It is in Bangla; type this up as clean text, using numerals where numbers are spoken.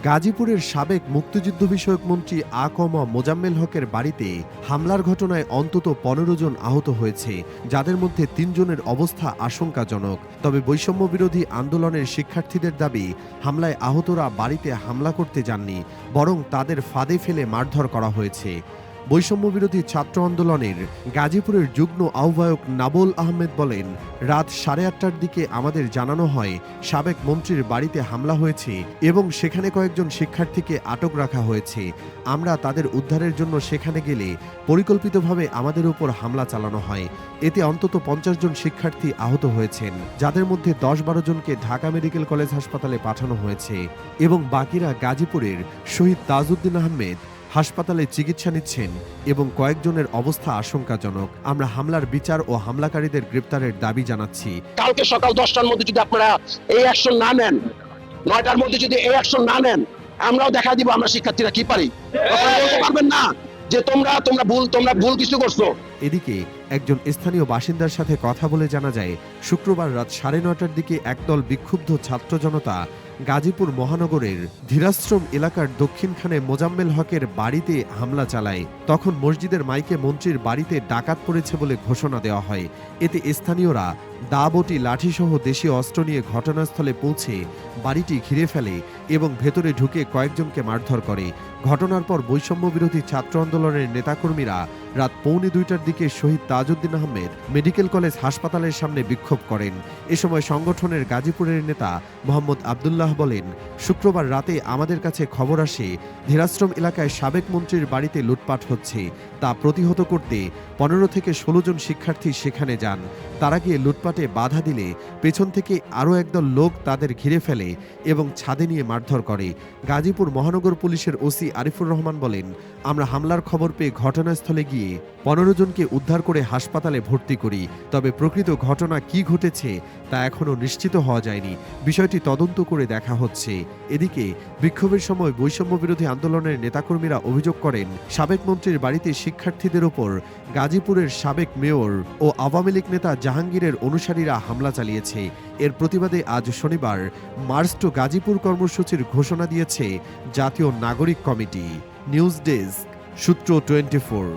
গাজীপুরের সাবেক মুক্তিযুদ্ধ বিষয়ক মন্ত্রী মোজাম্মেল হকের বাড়িতে হামলার ঘটনায় অন্তত 15 জন আহত হয়েছে, যাদের মধ্যে 3 জনের অবস্থা আশঙ্কাজনক। তবে বৈষম্য বিরোধী আন্দোলনের শিক্ষার্থীদের দাবি, হামলায় আহতরা বাড়িতে হামলা করতে যাননি, বরং তাদের ফাঁদে ফেলে মারধর করা হয়েছে। বৈষম্য বিরোধী ছাত্র আন্দোলনের গাজীপুরের যুগ্ম আহ্বায়ক নাবুল আহমেদ বলেন, রাত 8:30টার দিকে আমাদের জানানো হয় সাবেক মন্ত্রীর বাড়িতে হামলা হয়েছে এবং সেখানে কয়েকজন শিক্ষার্থীকে আটক রাখা হয়েছে। আমরা তাদের উদ্ধারের জন্য সেখানে গেলে পরিকল্পিতভাবে আমাদের উপর হামলা চালানো হয়। এতে অন্তত 50 জন শিক্ষার্থী আহত হয়েছেন, যাদের মধ্যে 10-12 জনকে ঢাকা মেডিকেল কলেজ হাসপাতালে পাঠানো হয়েছে এবং বাকিরা গাজীপুরের শহীদ তাজউদ্দিন আহমেদ হাসপাতালে চিকিৎসা নিচ্ছেন এবং কয়েকজনের অবস্থা আশঙ্কাজনক। আমরা হামলার বিচার ও হামলাকারীদের গ্রেপ্তারের দাবি জানাচ্ছি। কালকে সকাল 10টার মধ্যে যদি আপনারা এই অ্যাকশন না নেন, 9টার মধ্যে যদি এই অ্যাকশন না নেন, আমরাও দেখা দিব আমরা শিক্ষার্থীরা কি পারি। বলতে পারবেন না যে তোমরা ভুল কিছু করছো। এদিকে একজন স্থানীয় বাসিন্দার সাথে কথা বলে জানা যায়, শুক্রবার রাত 9:30টার দিকে একদল বিক্ষুব্ধ ছাত্র জনতা গাজীপুর মহানগরের ধীরাশ্রম এলাকার দক্ষিণখানে মোজাম্মেল হকের বাড়িতে হামলা চালায়। তখন মসজিদের মাইকে মন্ত্রীর বাড়িতে ডাকাত পড়েছে বলে ঘোষণা দেওয়া হয়। এতে স্থানীয়রা দা বটি, লাঠিসহ দেশীয় অস্ত্র নিয়ে ঘটনাস্থলে পৌঁছে বাড়িটি ঘিরে ফেলে এবং ভেতরে ঢুকে কয়েকজনকে মারধর করে। ঘটনার পর বৈষম্য বিরোধী ছাত্র আন্দোলনের নেতাকর্মীরা রাত 1:45টার দিকে শহীদ তাজউদ্দিন আহমেদ মেডিকেল কলেজ হাসপাতালের সামনে বিক্ষোভ করেন। এ সময় সংগঠনের গাজীপুরের নেতা মোহাম্মদ আবদুল্লাহ বলেন, শুক্রবার রাতে আমাদের কাছে খবর আসে ধীরাশ্রম এলাকায় সাবেক মন্ত্রীর বাড়িতে লুটপাট হচ্ছে। তা প্রতিহত করতে 15 থেকে 16 জন শিক্ষার্থী সেখানে যান। তারা গিয়ে লুটপাটে বাধা দিলে পেছন থেকে আরও একদল লোক তাদের ঘিরে ফেলে এবং ছাদে নিয়ে মারধর করে। গাজীপুর মহানগর পুলিশের ওসি আরিফুর রহমান বলেন, আমরা হামলার খবর পেয়ে ঘটনাস্থলে গিয়ে 15 জনকে উদ্ধার করে হাসপাতালে ভর্তি করি। তবে প্রকৃত ঘটনা কি ঘটেছে তা এখনও নিশ্চিত হওয়া যায়নি। বিষয়টি তদন্ত করে দেখা হচ্ছে। এদিকে বিক্ষোভের সময় বৈষম্য বিরোধী আন্দোলনের নেতাকর্মীরা অভিযোগ করেন, সাবেক মন্ত্রীর বাড়িতে শিক্ষার্থীদের ওপর গাজীপুরের সাবেক মেয়র ও আওয়ামী লীগ নেতা জাহাঙ্গীরের অনুসারীরা হামলা চালিয়েছে। এর প্রতিবাদে আজ শনিবার মার্চ টু গাজীপুর কর্মসূচির ঘোষণা দিয়েছে জাতীয় নাগরিক কমিটি। নিউজ ডেস্ক, সূত্র 24।